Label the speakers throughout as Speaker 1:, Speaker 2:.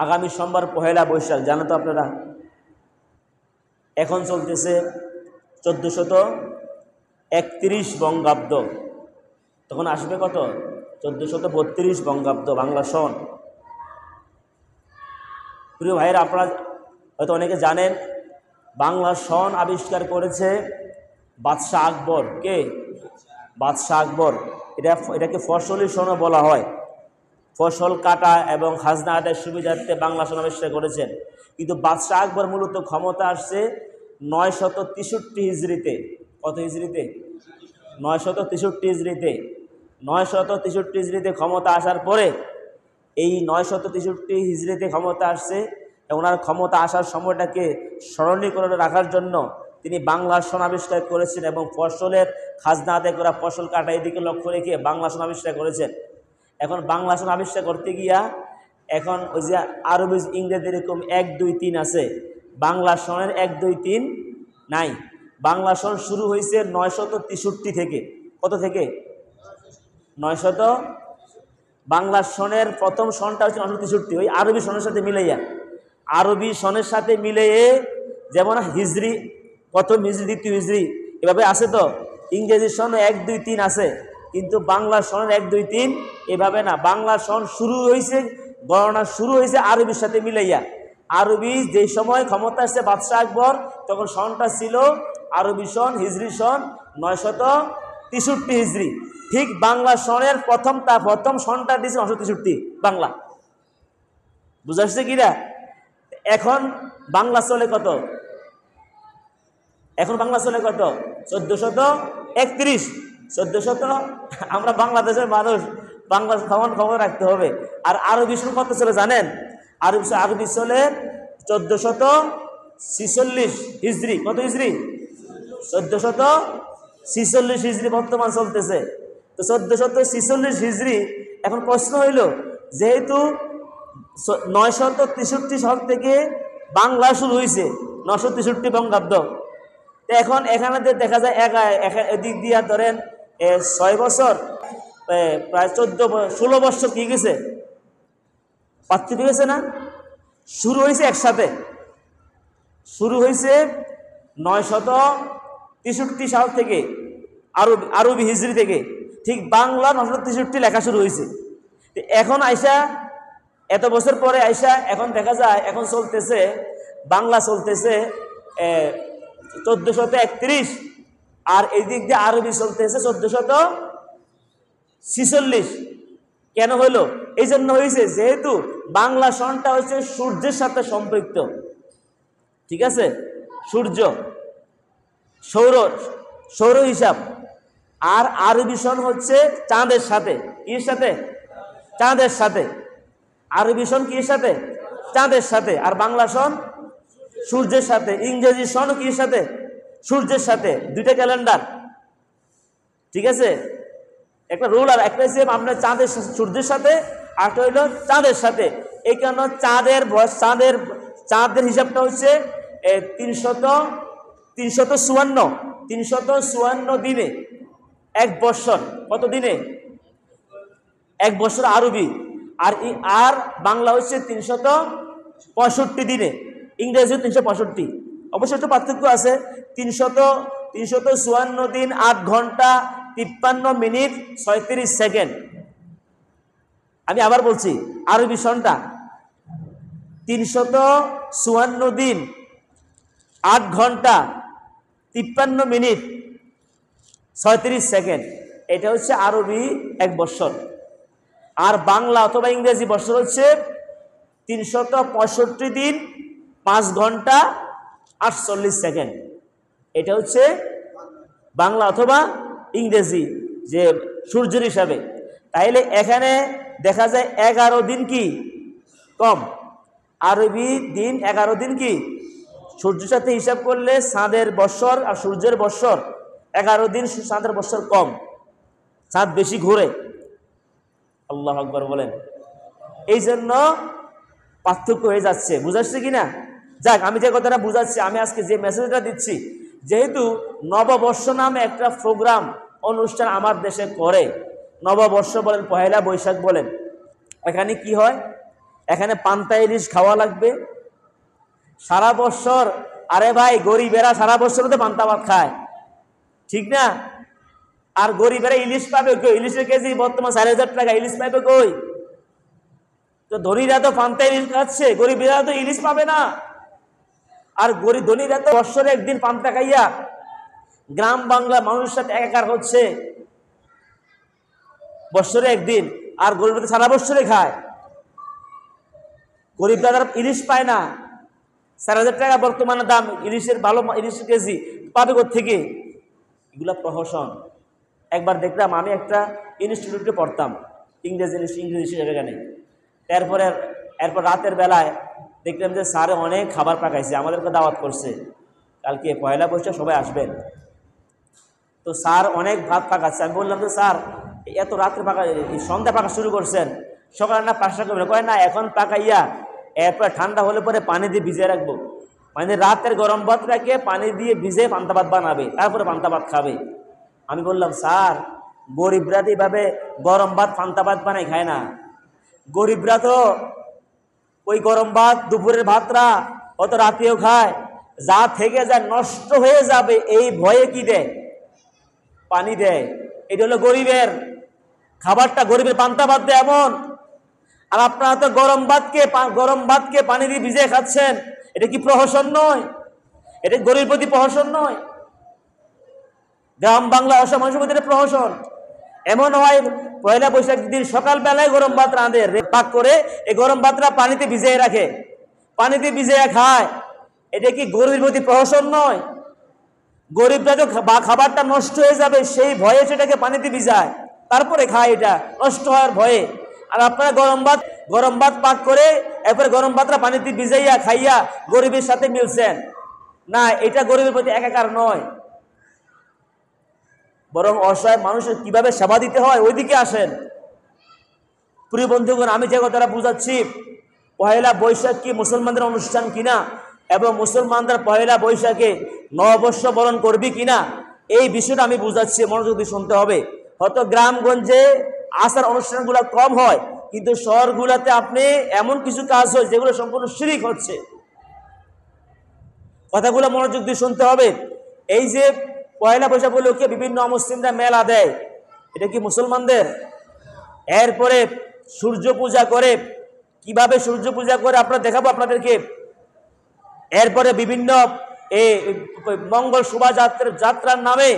Speaker 1: আগামী সোমবার পহেলা বৈশাখ, জানো তো আপনারা। এখন চলতেছে 1431 বঙ্গাব্দ, তখন আসবে কত? 1432 বঙ্গাব্দ, বাংলা সন। প্রিয় ভাইয়েরা, আপনারা হয়তো অনেকে জানেন বাংলা সন আবিষ্কার করেছে বাদশাহ আকবর। কে? বাদশাহ আকবর। এটাকে ফসলি সনও বলা হয়। ফসল কাটা এবং খাজনা আদায়ের সুবিধার্থে বাংলা সন আবিষ্কার করেছেন। কিন্তু বাদশাহ আকবর মূলত ক্ষমতা আসছে 963 হিজরিতে। কত হিজরিতে? 963 হিজরিতে। 963 হিজরিতে ক্ষমতা আসার পরে, এই 963 হিজরিতে ক্ষমতা আসছে, ওনার ক্ষমতা আসার সময়টাকে স্মরণীয় করে রাখার জন্য তিনি বাংলা সন আবিষ্কার করেছেন এবং ফসলের খাজনা আদায় করা, ফসল কাটা, এদিকে লক্ষ্য রেখে বাংলা সন আবিষ্কার করেছেন। এখন বাংলা সন আবিষ্কার করতে গিয়া এখন ওই যে আরবি ইংরেজি এরকম 1 2 3 আছে, বাংলা সনের 1 2 3 নাই। বাংলা সন শুরু হয়েছে 963 থেকে। কত থেকে? 900। বাংলা সনের প্রথম সনটা হচ্ছে 963, ওই আরবি সনের সাথে মিলাইয়া, আরবি সনের সাথে মিলিয়ে, যেমন হিজরি প্রথম হিজরি, দ্বিতীয় হিজরি এভাবে আছে। তো ইংরেজি সন 1 2 3 আছে, কিন্তু বাংলা সনের 1 2 3 এভাবে না। বাংলা সন শুরু হয়েছে, গণনা শুরু হয়েছে আরবির সাথে মিলাইয়া। আরবি যেই সময় ক্ষমতা আসছে বাদশাহ আকবর, তখন সনটা ছিল আরবি সন, হিজরি সন 963 হিজরি। ঠিক বাংলা সনের প্রথম সনটা দিয়েছে 963 বাংলা। বুঝা আসছে কিনা? এখন বাংলা চলে কত? এখন বাংলা চলে কত? 1431। 1400। আমরা বাংলাদেশের মানুষ, বাংলা খবর রাখতে হবে। আর আরবি সন কত চলে জানেন? আরবি চলে 1446 হিজরি। কত হিজরি? 1446 হিজরি বর্তমান চলতেছে। তো 1446 হিজরি। এখন প্রশ্ন হইল, যেহেতু 963 সাল থেকে বাংলা শুরু হয়েছে, 963 বঙ্গাব্দ, তো এখন এখানে দেখা যায় এদিক দিয়া ধরেন 6 বছর, প্রায় 16 বছর কি গেছে, পার্থক্য গেছে না? শুরু হয়েছে একসাথে, শুরু হয়েছে 963 সাল থেকে, আরবি হিজরি থেকে। ঠিক বাংলা 963 লেখা শুরু হয়েছে। এখন আইসা, এত বছর পরে আইসা এখন দেখা যায় এখন চলতেছে, বাংলা চলতেছে 1431, আর এই দিক দিয়ে আরবি চলতেছে 1446। কেন হইল? এই জন্য হয়েছে, যেহেতু বাংলা সনটা হচ্ছে সূর্যের সাথে সম্পৃক্ত। ঠিক আছে? সূর্য, সৌর হিসাব। আর আরবি সন হচ্ছে চাঁদের সাথে। কি সাথে? চাঁদের সাথে। আরবি সন কি সাথে? চাঁদের সাথে। আর বাংলা সন সূর্যের সাথে। ইংরেজি সন কি সাথে? সূর্যের সাথে। দুইটা ক্যালেন্ডার। ঠিক আছে? একটা রুল, আর একটা হচ্ছে আপনার সূর্যের সাথে, আরটা হইল চাঁদের সাথে। এই কারণে চাঁদের হিসাবটা হচ্ছে 354 দিনে 1 বৎসর। কত দিনে? 1 বছর আরবি। আর বাংলা হচ্ছে 365 দিনে, ইংরেজি 365। অবশ্যই একটু পার্থক্য আছে। 354 দিন 8 ঘন্টা 53 মিনিট 36 সেকেন্ড। আমি আবার বলছি, আরবি সনটা 354 দিন 8 ঘন্টা 53 মিনিট 36 সেকেন্ড। এটা হচ্ছে আরবি 1 বৎসর। আর বাংলা অথবা ইংরেজি বৎসর হচ্ছে 365 দিন 5 ঘন্টা 48 সেকেন্ড। এটা হচ্ছে বাংলা অথবা ইংরেজি যে সূর্যের হিসাবে। তাইলে এখানে দেখা যায় 11 দিন কি কম, আরবি দিন 11 দিন কি সূর্যের সাথে হিসাব করলে চাঁদের বৎসর আর সূর্যের বৎসর 11 দিন চাঁদের বৎসর কম, চাঁদ বেশি ঘুরে। আল্লাহু আকবার বলেন। এই জন্য পার্থক্য হয়ে যাচ্ছে। বুঝাচ্ছে কিনা? যাক, আমি যে কথাটা বুঝাচ্ছি, আমি আজকে যে মেসেজটা দিচ্ছি, যেহেতু নববর্ষ নামে একটা প্রোগ্রাম অনুষ্ঠান আমার দেশে করে, নববর্ষ বলেন, পহেলা বৈশাখ বলেন, এখানে কি হয়, এখানে পান্তা ইলিশ খাওয়া লাগবে সারা বছর। আরে ভাই গরিবেরা সারা বছর তো পান্তা ভাত খায়, ঠিক না? আর গরিবেরা ইলিশ পাবে কই? ইলিশের কেজি বর্তমান 4,000 টাকা, ইলিশ পাবে কই? তো ধনীরা তো পান্তা ইলিশ খাচ্ছে, গরিবেরা তো ইলিশ পাবে না। আর গরিব ধনীরা তো বছরে একদিন পান্তা খাইয়া গ্রাম বাংলা মানুষের সাথে একাকার হচ্ছে বছরে একদিন, আর গরিবরা সারা বছরে খায়। গরিবরা তারা ইলিশ পায় না, 4,000 টাকা বর্তমানে দাম ইলিশের, ভালো ইলিশের কেজি পাবে থেকে। এগুলা প্রহসন। একবার দেখলাম, আমি একটা ইনস্টিটিউটে পড়তাম, ইংরেজি সেখানে। এরপর রাতের বেলায় দেখলাম যে স্যারে অনেক খাবার পাকাইছে, আমাদেরকে দাওয়াত করছে, কালকে পয়লা বৈশাখ সবাই আসবেন। তো স্যার অনেক ভাত পাকাচ্ছে। আমি বললাম যে স্যার এত রাত্রে পাকা, সন্ধ্যা পাকা শুরু করছেন, সকালে না 5টা করবেন? কয় না, এখন পাকাইয়া এরপর ঠান্ডা হলে পরে পানি দিয়ে ভিজিয়ে রাখবো, মানে রাতের গরম ভাত রেখে পানি দিয়ে ভিজে পান্তা ভাত বানাবে, তারপরে পান্তা ভাত খাবে। আমি বললাম স্যার গরিবরা তো এইভাবে গরম ভাত পান্তা ভাত বানাই খায় না, গরিবরা তো ওই গরম ভাত দুপুরের ভাতরা অত রাতেও খায়, যা থেকে যায় নষ্ট হয়ে যাবে এই ভয়ে কি দেয়? পানি দেয়। এটা হলো গরিবের খাবারটা, গরিবের পান্তা ভাত দেয় এমন। আর আপনারা তো গরম ভাতকে পানি দিয়ে ভিজে খাচ্ছেন, এটা কি প্রহসন নয়? এটা গরিবের প্রতি প্রহসন নয়? গ্রাম বাংলা অসহায় মানুষের প্রহসন। এমন হয় পয়লা বৈশাখ দিন সকালবেলায় গরম ভাত রাঁধে, পাক করে এই গরম ভাতটা পানিতে ভিজিয়ে রাখে, পানিতে ভিজিয়ে খায়। এটা কি গরিবের প্রতি প্রহসন নয়? গরিবরা তো খাবারটা নষ্ট হয়ে যাবে সেই ভয়ে সেটাকে পানিতে ভিজায়, তারপরে খায়, এটা নষ্ট হওয়ার ভয়ে। আর আপনারা গরম ভাত পাক করে এরপরে গরম ভাতটা পানিতে ভিজাইয়া খাইয়া গরিবের সাথে মিলছেন না, এটা গরিবের প্রতি একাকার নয়। বরং অসহায় মানুষের কিভাবে সেবা দিতে হয় ওইদিকে আসেন। প্রিয় বন্ধুগণ, আমি যে কথাটা বুঝাচ্ছি, পয়লা বৈশাখ কি মুসলমানদের অনুষ্ঠান কিনা, এবং মুসলমানদের পয়লা বৈশাখে নববর্ষ বরণ করবি কিনা, এই বিষয়টা আমি বুঝাচ্ছি, মনোযোগ দিয়ে শুনতে হবে। হয়তো গ্রামগঞ্জে আসার অনুষ্ঠানগুলো কম হয়, কিন্তু শহরগুলোতে আপনি এমন কিছু কাজ হয় যেগুলো সম্পূর্ণ শিরক হচ্ছে। কথাগুলো মনোযোগ দিয়ে শুনতে হবে। এই যে পয়লা বৈশাখ উপলক্ষে বিভিন্ন অমুসলিমরা মেলা দেয়, এটা কি মুসলমানদের? এরপরে সূর্য পূজা করে, কিভাবে সূর্য পূজা করে আপনারা দেখাবো আপনাদেরকে। এরপরে বিভিন্ন মঙ্গল শোভাযাত্রার নামে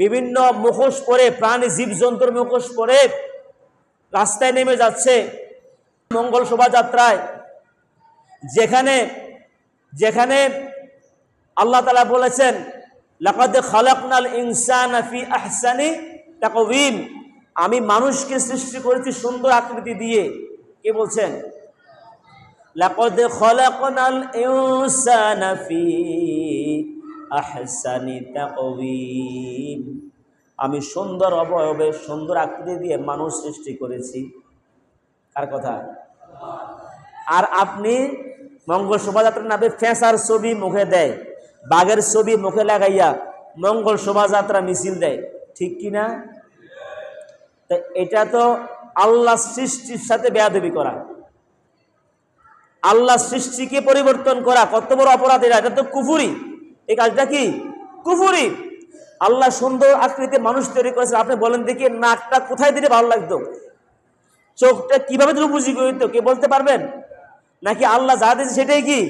Speaker 1: বিভিন্ন মুখোশ পরে, প্রাণী জীবজন্তুর মুখোশ পরে রাস্তায় নেমে যাচ্ছে মঙ্গল শোভাযাত্রায়, যেখানে আল্লাহ তাআলা বলেছেন লাকাদ খালাকনাল ইনসানা ফি আহসানি তাকওয়িম, আমি মানুষকে সৃষ্টি করেছি সুন্দর আকৃতি দিয়ে। কে বলছেন? লাকাদ খালাকনাল ইনসানা ফি আহসানি তাকওয়িম, আমি সুন্দর অবয়বে সুন্দর আকৃতি দিয়ে মানুষ সৃষ্টি করেছি। কার কথা? আর আপনি মঙ্গল শোভাযাত্রার নামে ফেঁসার ছবি মুখে দেয়, বাঘের ছবি মুখে লাগাইয়া মঙ্গল শোভাযাত্রা মিছিল দেয়, ঠিক কিনা? তা এটা তো আল্লাহ সৃষ্টির সাথে বেয়াদবি করা, আল্লাহ সৃষ্টিকে পরিবর্তন করা, কত বড় অপরাধ এটা তো কুফুরি। এই কাজটা কি কুফুরি। আল্লাহ সুন্দর আকৃতি মানুষ তৈরি করেছে, আপনি বলেন দেখি নাকটা কোথায় দিলে ভালো লাগতো, চোখটা কিভাবে দিলে উপযোগী হইতো, কে বলতে পারবেন? নাকি আল্লাহ যা দিয়েছে সেটাই কি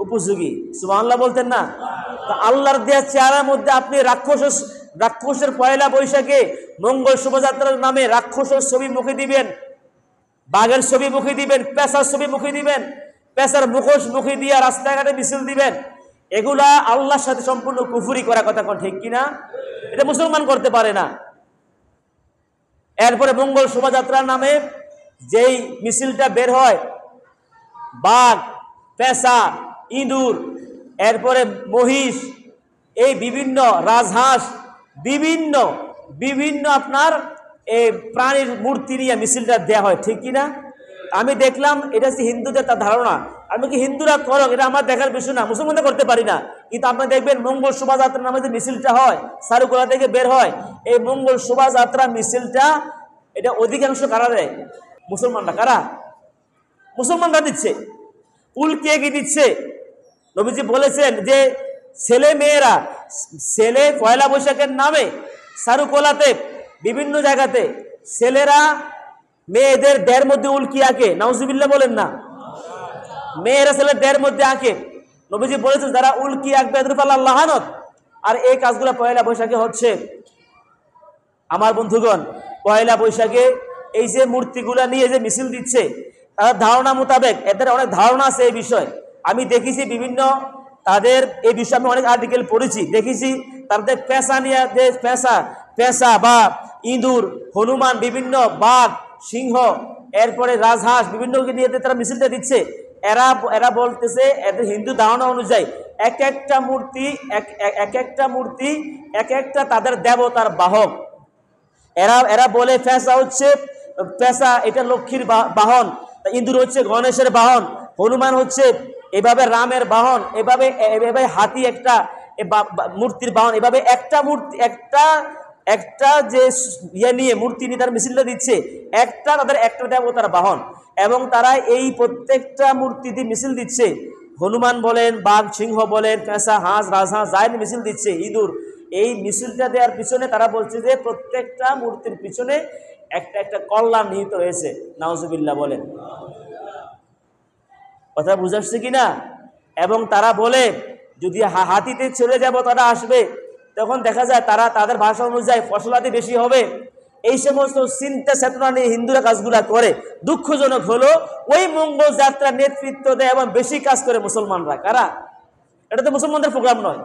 Speaker 1: উপযোগী? সুবহানাল্লাহ বলতেন না? তা আল্লাহর দেয়া চেহারার মধ্যে আপনি রাক্ষসের পয়লা বৈশাখে মঙ্গল শোভাযাত্রার নামে রাক্ষসের ছবি মুখে দিবেন, বাঘের ছবি মুখে দিবেন, পেশার ছবি মুখে দিবেন, পেশার মুখোশ মুখে দিয়ে রাস্তাঘাটে মিছিল দিবেন, এগুলা আল্লাহর সাথে সম্পূর্ণ কুফরি করা, কথা কোন ঠিক কিনা? এটা মুসলমান করতে পারে না। এরপরে মঙ্গল শোভাযাত্রার নামে যেই মিছিলটা বের হয়, বাঘ, পেশা, ইঁদুর, এরপরে মহিষ, এই বিভিন্ন রাজহাঁস, বিভিন্ন আপনার এই প্রাণীর মূর্তি নিয়ে মিছিলটা দেওয়া হয়, ঠিক কিনা? আমি দেখলাম এটা হচ্ছে হিন্দুদের তার ধারণা। আমি কি হিন্দুরা করো, এটা আমার দেখার বিষয় না, মুসলমানরা করতে পারি না। কিন্তু আপনারা দেখবেন মঙ্গল শোভাযাত্রার নামে যে মিছিলটা হয়, সারুকোলা থেকে বের হয়, এই মঙ্গল শোভাযাত্রা মিছিলটা এটা অধিকাংশ কারা দেয়? মুসলমানরা। কারা? মুসলমানরা দিচ্ছে। উল্কে কি দিচ্ছে? নবীজি বলেছেন যে ছেলে মেয়েরা ছেলে পয়লা বৈশাখের নামে সারুকোলাতে বিভিন্ন জায়গাতে ছেলেরা মেয়েদের দেহের মধ্যে উল্কি আঁকে। নাউজুবিল্লাহ বলেন না। মেয়েরা ছেলের দেহের মধ্যে আঁকে। নবীজি বলেছেন যারা উল্কি আঁকবে আল্লাহ লাহানত। আর এই কাজগুলো পয়লা বৈশাখে হচ্ছে। আমার বন্ধুগণ, পয়লা বৈশাখে এই যে মূর্তিগুলা নিয়ে যে মিছিল দিচ্ছে, তাদের ধারণা মোতাবেক, এদের অনেক ধারণা আছে এই বিষয়। আমি দেখেছি বিভিন্ন তাদের এই বিষয়ে আমি অনেক আর্টিকেল পড়েছি, দেখেছি তাদের পেশা নিয়ে, পেশা বা ইঁদুর, হনুমান, বিভিন্ন বাঘ, সিংহ, এরপরে রাজহাঁস, বিভিন্ন নিয়ে তারা মিছিলটা দিচ্ছে। এরা বলতেছে এদের হিন্দু ধারণা অনুযায়ী এক একটা মূর্তি এক একটা তাদের দেবতার বাহক। এরা বলে পেশা এটা লক্ষ্মীর বাহন, ইন্দুর হচ্ছে গণেশের বাহন, হনুমান হচ্ছে এভাবে রামের বাহন, এভাবে হাতি একটা মূর্তির বাহন, এভাবে একটা মূর্তি একটা যে ইয়ে নিয়ে মূর্তি নিয়ে তার মিছিলটা দিচ্ছে, তাদের একটা দেবতার বাহন। এবং তারা এই প্রত্যেকটা মূর্তি দিয়ে মিছিল দিচ্ছে। হনুমান বলেন, বাঘ, সিংহ বলেন, পেঁচা, হাঁস, রাজহাঁস, যাই মিছিল দিচ্ছে, ইঁদুর। এই মিছিলটা দেওয়ার পিছনে তারা বলছে যে প্রত্যেকটা মূর্তির পিছনে একটা কল্যাণ নিহিত হয়েছে। নাউজুবিল্লাহ বলেন। কথা বুঝাচ্ছে কিনা? এবং তারা বলে যদি হাতিতে চলে যাব তারা আসবে, তখন দেখা যায় তাদের ভাষা অনুযায়ী ফসলাদি বেশি হবে। এই সমস্ত চিন্তা চেতনা নিয়ে হিন্দুরা কাজগুলা করে। দুঃখজনক হলো ওই মঙ্গল যাত্রার নেতৃত্ব দেয় এবং বেশি কাজ করে মুসলমানরা। কারা? এটা তো মুসলমানদের প্রোগ্রাম নয়।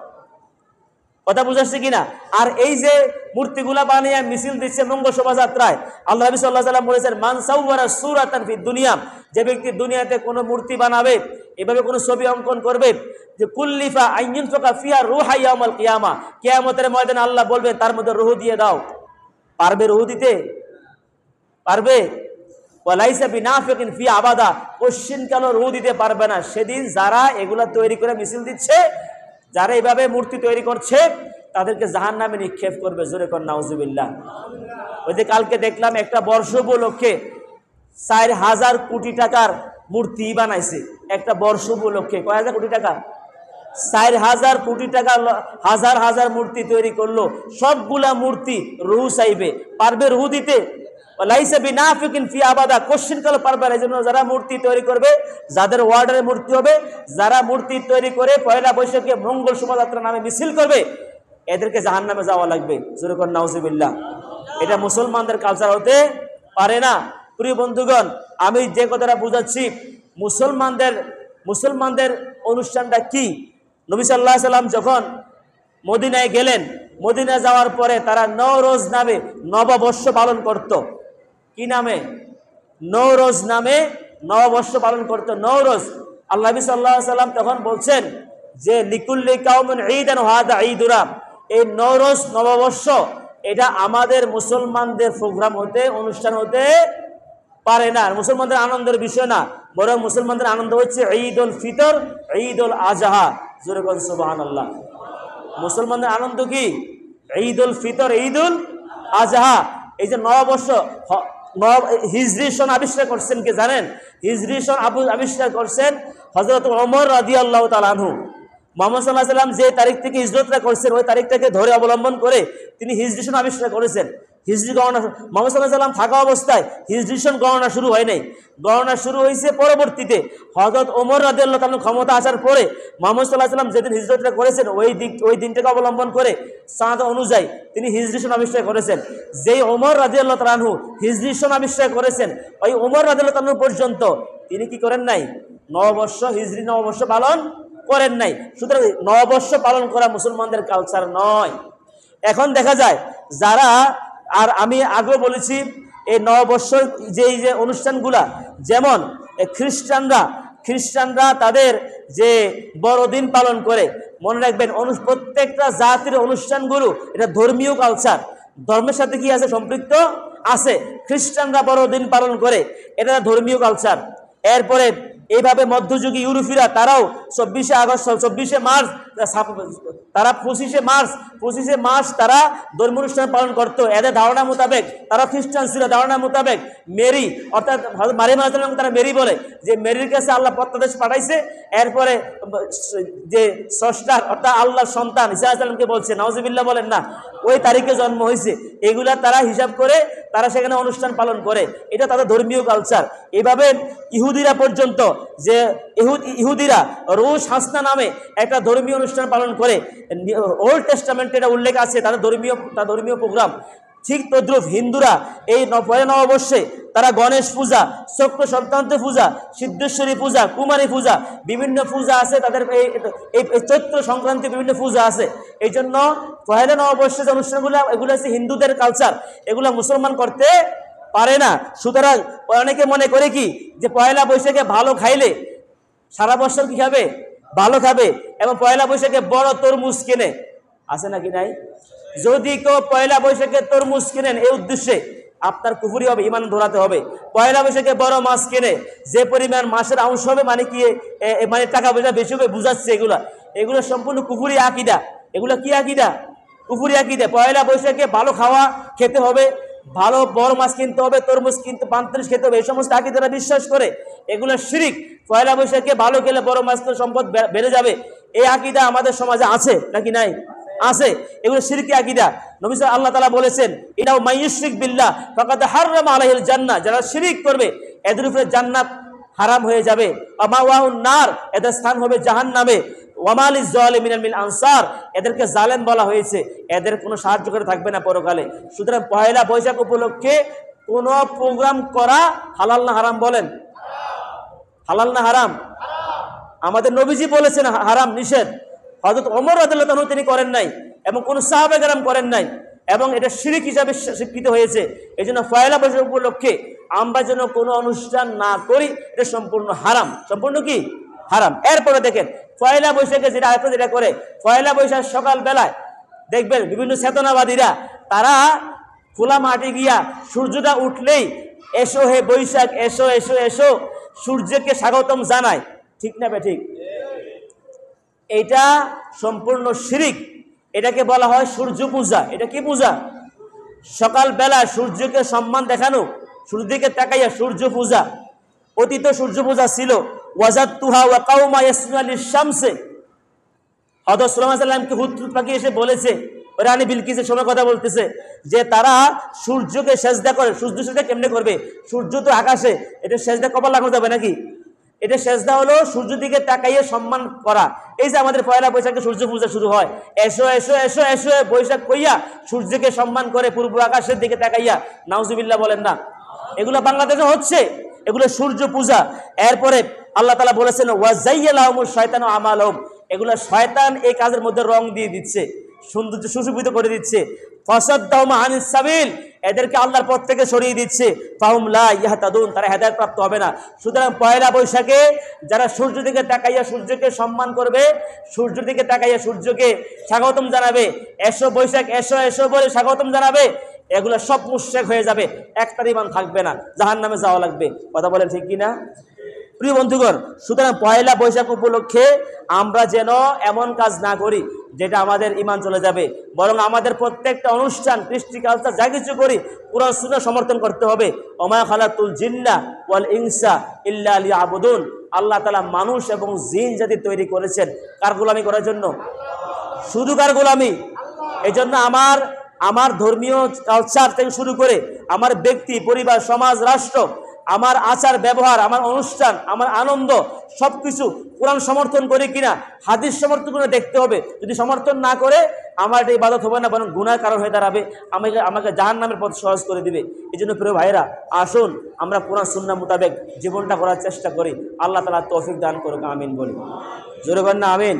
Speaker 1: কথা বুঝাচ্ছে কিনা? আর এই যে মূর্তিগুলা বানিয়ে মিছিল দিচ্ছে মঙ্গল শোভাযাত্রায়, আল্লাহ নবী সাল্লাল্লাহু আলাইহি ওয়াসাল্লাম বলেছেন মান সাওয়ারা সূরাতান ফিদ দুনিয়া, যে ব্যক্তি দুনিয়াতে কোনো মূর্তি বানাবে, এভাবে কোনো ছবি অঙ্কন করবে, যে কুল্লিফা আইয়ুনফাকা ফিহা রূহা ইয়াউমাল কিয়ামা, কিয়ামতের ময়দানে আল্লাহ বলবেন তার মধ্যে রূহ দিয়ে দাও। পারবে রূহ দিতে? পারবে? ওয়ালাইসা বিনাফিকিন ফি আবাদা, কোশ্চিন কেন রূহ দিতে পারবে না। সেদিন যারা এগুলা তৈরি করে মিছিল দিচ্ছে, যারা এইভাবে মূর্তি তৈরি করছে, তাদেরকে জাহান্নামে নিক্ষেপ করবে। জোরে কর নাউজুবিল্লাহ। ওই যে কালকে দেখলাম একটা বর্ষ উপলক্ষে 4,000 কোটি টাকার মূর্তি বানাইছে। একটা বর্ষ উপলক্ষে কয় হাজার কোটি টাকা? 4,000 কোটি টাকা হাজার হাজার মূর্তি তৈরি করলো। সবগুলা মূর্তি রূহ চাইবে। পারবে রূহ দিতে? লাইসা বিনাফিকিন ফি আবাদা, কোশ্চিন কাল পারবে না। এজন্য যারা মূর্তি তৈরি করবে, যাদের ওয়ার্ডের মূর্তি হবে, যারা মূর্তি তৈরি করে পয়লা বৈশাখে মঙ্গল শোভাযাত্রা নামে মিছিল করবে, এদেরকে জাহান্নামে যাওয়া লাগবে। জোরে কর নাউজুবিল্লাহ। এটা মুসলমানদের কালচার হতে পারে না। প্রিয় বন্ধুগণ, আমি যে কথাটা বুঝাচ্ছি, মুসলমানদের অনুষ্ঠানটা কি? নবী সাল্লাল্লাহু আলাইহি সাল্লাম যখন মদিনায় গেলেন, মদিনায় যাওয়ার পরে তারা নওরোজ নামে নববর্ষ পালন করত। কি নামে? নওরোজ নামে নববর্ষ পালন করত। নওরোজ, আল্লাহ নবী সাল্লাল্লাহু আলাইহি সাল্লাম তখন বলছেন যে লিকুল্লি কাওমিন ঈদান ওয়া হাদা ঈদুনা, এই নওরোজ নববর্ষ এটা আমাদের মুসলমানদের প্রোগ্রাম হতে, অনুষ্ঠান হতে পারে না। মুসলমানদের আনন্দের বিষয় না, বরং মুসলমানদের আনন্দ হচ্ছে ঈদ উল ফিতর, ঈদ উল আজহা। জোরে বলেন সুবহানাল্লাহ। মুসলমানদের আনন্দ কি? ঈদ উল ফিতর, ঈদ উল আজহা। এই যে নববর্ষ, হিজরি সন আবিষ্কার করছেন কি জানেন? হিজরি সন আবিষ্কার করছেন হযরত ওমর রাদিয়াল্লাহু তাআলা আনহু। মুহাম্মদ সাল্লাল্লাহু আলাইহি ওয়াসাল্লাম যে তারিখ থেকে হিজরতটা করছেন, ওই তারিখটাকে ধরে অবলম্বন করে তিনি হিজরি সন আবিষ্কার করেছেন। হিজরি গণনা মুহাম্মদ সাল্লাল্লাহু আলাইহি ওয়াসাল্লাম থাকা অবস্থায় হিজরি সন গণনা শুরু হয় নাই। গণনা শুরু হয়েছে পরবর্তীতে হযরত ওমর রাদিয়াল্লাহু তাআলা ক্ষমতা আসার পরে। মুহাম্মদ সাল্লাল্লাহু আলাইহি ওয়াসাল্লাম যেদিন হিজরতটা করেছেন, ওই দিনটাকে অবলম্বন করে সাদ অনুযায়ী তিনি হিজরি সন আবিষ্কার করেছেন। যেই ওমর রাদিয়াল্লাহু তাআলা আনহু হিজরি সন আবিষ্কার করেছেন, ওই ওমর রাদিয়াল্লাহু তাআলা পর্যন্ত তিনি কি করেন নাই? নববর্ষ, হিজরি নববর্ষ পালন করেন নাই। সুতরাং নববর্ষ পালন করা মুসলমানদের কালচার নয়। এখন দেখা যায় যারা, আর আমি আগেও বলেছি, এই নববর্ষ যে অনুষ্ঠানগুলা, যেমন খ্রিস্টানরা তাদের যে বড়দিন পালন করে, মনে রাখবেন প্রত্যেকটা জাতির অনুষ্ঠানগুলো এটা ধর্মীয় কালচার, ধর্মের সাথে কি আছে? সম্পৃক্ত আছে। খ্রিস্টানরা বড়দিন পালন করে, এটা ধর্মীয় কালচার। এরপরে এইভাবে মধ্যযুগী ইউরোপীয়রা তারাও 24শে আগস্ট 24শে মার্চ তারা 25শে মার্চ তারা ধর্মীয় অনুষ্ঠান পালন করতো। এদের ধারণা মোতাবেক, তারা খ্রিস্টান ছিল, ধারণা মোতাবেক মেরি অর্থাৎ মারিয়াম আলাইহিস সালামকে তারা মেরি বলে, যে মেরির কাছে আল্লাহ প্রত্যাদেশ পাঠাইছে। এরপরে যে স্রষ্টার অর্থাৎ আল্লাহর সন্তান ঈসা আলাইহিস সালামকে বলছে, নাউজুবিল্লাহ বলেন না, ওই তারিখে জন্ম হয়েছে। এগুলা তারা হিসাব করে তারা সেখানে অনুষ্ঠান পালন করে, এটা তাদের ধর্মীয় কালচার। এভাবে ইহুদিরা পর্যন্ত, যে ইহুদিরা রোশ হাসনা নামে একটা ধর্মীয় অনুষ্ঠান পালন করে, ওল্ড টেস্টামেন্টে এটা উল্লেখ আছে তাদের ধর্মীয় প্রোগ্রাম। ঠিক তদ্রুপ হিন্দুরা এই পয়লা নববর্ষে তারা গণেশ পূজা, চক্র সংক্রান্তি পূজা, সিদ্ধেশ্বরী পূজা, কুমারী পূজা, বিভিন্ন পূজা আছে তাদের। এই চৈত্র সংক্রান্তি বিভিন্ন পূজা আছে। এই জন্য পয়লা নববর্ষের যে অনুষ্ঠানগুলো, এগুলো হচ্ছে হিন্দুদের কালচার, এগুলো মুসলমান করতে পারে না। সুতরাং অনেকে মনে করে কি, যে পয়লা বৈশাখে ভালো খাইলে সারা বছর কি খাবে, ভালো খাবে, এবং পয়লা বৈশাখে বড় তরমুজ কেনে, আছে নাকি নাই? যদি কেউ পয়লা বৈশাখে তরমুজ কেনেন এই উদ্দেশ্যে, আপনার কুফরি হবে, ইমান ধরাতে হবে। পয়লা বৈশাখে বড় মাছ কেনে, যে পরিমাণ মাছের অংশ হবে, মানে কি, মানে টাকা পয়সা বেশি হবে, বুঝাচ্ছে। এগুলো সম্পূর্ণ কুফরি আকীদা। এগুলো কি আকীদা? কুফরি আকীদা। পয়লা বৈশাখে ভালো খাওয়া খেতে হবে, ভালো বড় মাছ কিনতে হবে, তরমুজ কিনতে 35 খেতে হবে, এই সমস্ত আকীদারা বিশ্বাস করে। এগুলো শিরিক। পয়লা বৈশাখে ভালো খেলে বড় মাছ তো সম্পদ বেড়ে যাবে, এই আকীদা আমাদের সমাজে আছে নাকি নাই? আছে। এগুলো শিরকি আকীদা। নবী আল্লাহ তাআলা বলেছেন, ইনাউ মাইয়ুশরিক বিল্লাহ ফাকাদ হাররামা আলাইহিল জান্নাহ, যারা শিরিক করবে এদের উপরে জান্নাত হারাম হয়ে যাবে। ওয়ামাওয়াহুন নার, এদের স্থান হবে জাহান্নামে। ওয়ামা লিজ জালিমিনা মিন আনসার, এদেরকে জালেম বলা হয়েছে, এদের কোনো সাহায্য করে থাকবে না পরকালে। সুতরাং পয়লা বৈশাখ উপলক্ষে কোনো প্রোগ্রাম করা হালাল না হারাম? বলেন, হালাল না হারাম? আমাদের নবীজি বলেছেন হারাম, নিষেধ। হযরত ওমর রাদিয়াল্লাহু আনহু তিনি করেন নাই, এবং কোন সাহাবা কেরাম করেন নাই, এবং এটা শিরক হিসাবে স্বীকৃত হয়েছে। এই জন্য পয়লা বৈশাখ উপলক্ষে আমরা যেন কোনো অনুষ্ঠান না করি, এটা সম্পূর্ণ হারাম। সম্পূর্ণ কি? হারাম। এরপরে দেখেন পয়লা বৈশাখে যেটা করে, পয়লা বৈশাখ সকাল বেলায় দেখবেন বিভিন্ন চেতনাবাদীরা তারা খোলা মাঠে গিয়া সূর্যটা উঠলেই এসো হে বৈশাখ, এসো এসো এসো, সূর্যকে স্বাগতম জানায়। ঠিক না ঠিক? এটা সম্পূর্ণ শিরিক। এটাকে বলা হয় সূর্য পূজা। এটা কি পূজা? সকাল বেলা সূর্যকে সম্মান দেখানো, সূর্যের দিকে তাকাইয়া সূর্য পূজা। অতীত সূর্য পূজা ছিল ওয়াজাতুহা ওয়া কাউমা ইয়াসজুদুনা লিশ-শামসি। হযরত সুলাইমান আলাইহিস সালামকে হুদ পাখি এসে বলেছে, রানী বিলকিসের সময় কথা বলতেছে, যে তারা সূর্যকে সেজদা করে। সূর্য সেজদা কেমনে করবে? সূর্য তো আকাশে, এটা সেজদা কপাল লাগানো যাবে নাকি? এটা সেজদা হলো সূর্যের দিকে তাকাইয়ে সম্মান করা। এই যে আমাদের পয়লা বৈশাখে সূর্য পূজা শুরু হয়, এসো এসো এসো এসো বৈশাখ কইয়া সূর্যকে সম্মান করে পূর্ব আকাশের দিকে তাকাইয়া, নাউজুবিল্লাহ বলেন না? এগুলো বাংলাদেশে হচ্ছে, এগুলো সূর্য পূজা। এরপরে আল্লাহ তাআলা বলেছেন ওয়াজাইয়ালাহুমুশ শাইতানু আমালাহুম, এগুলো শয়তান এই কাজের মধ্যে রং দিয়ে দিচ্ছে, সৌন্দর্য সুশোভিত করে দিচ্ছে। ফাসাদদাহুম আনিস সাবিল, এদেরকে আল্লাহর পথ থেকে সরিয়ে দিচ্ছে। ফাহুম লা ইয়াহতাদুন, তারা হেদায়েত প্রাপ্ত হবে না। সুতরাং পয়লা বৈশাখে যারা সূর্যের দিকে তাকাইয়া সূর্যকে সম্মান করবে, সূর্যের দিকে তাকাইয়া সূর্যকে স্বাগতম জানাবে, এসো বৈশাখ এসো এসো বলে স্বাগতম জানাবে, এগুলো সব মুশরিক হয়ে যাবে, একটার ঈমান থাকবে না, জাহান্নামে যাওয়া লাগবে। কথা বলেন ঠিক কিনা? প্রিয় বন্ধুগণ, সুতরাং পয়লা বৈশাখ উপলক্ষে আমরা যেন এমন কাজ না করি যেটা আমাদের ঈমান চলে যাবে, বরং আমাদের প্রত্যেকটা অনুষ্ঠান, কৃষ্টি কালচার যা কিছু করি কুরআন সুন্নাহ সমর্থন করতে হবে। ওমা খালাতুল জিন্না ওয়াল ইনসা ইল্লা লিয়াবুদুন, আল্লাহ তাআলা মানুষ এবং জিন জাতি তৈরি করেছেন কার গোলামি করার জন্য? শুধু কার গোলামি? এই জন্য আমার ধর্মীয় কালচার থেকে শুরু করে আমার ব্যক্তি, পরিবার, সমাজ, রাষ্ট্র, আমার আচার ব্যবহার, আমার অনুষ্ঠান, আমার আনন্দ, সবকিছু কোরআন সমর্থন করে কিনা, হাদিস সমর্থন করে দেখতে হবে। যদি সমর্থন না করে আমার এটা ইবাদত হবে না, বরং গুনার কারণ হয়ে দাঁড়াবে, আমাকে জাহান্নামের পথ সহজ করে দিবে। এই জন্য প্রিয় ভাইরা, আসুন আমরা কোরআন সুন্নাহ মোতাবেক জীবনটা করার চেষ্টা করি। আল্লাহ তাআলা তৌফিক দান করুক, আমিন বলি। জোরে বলেন না আমিন।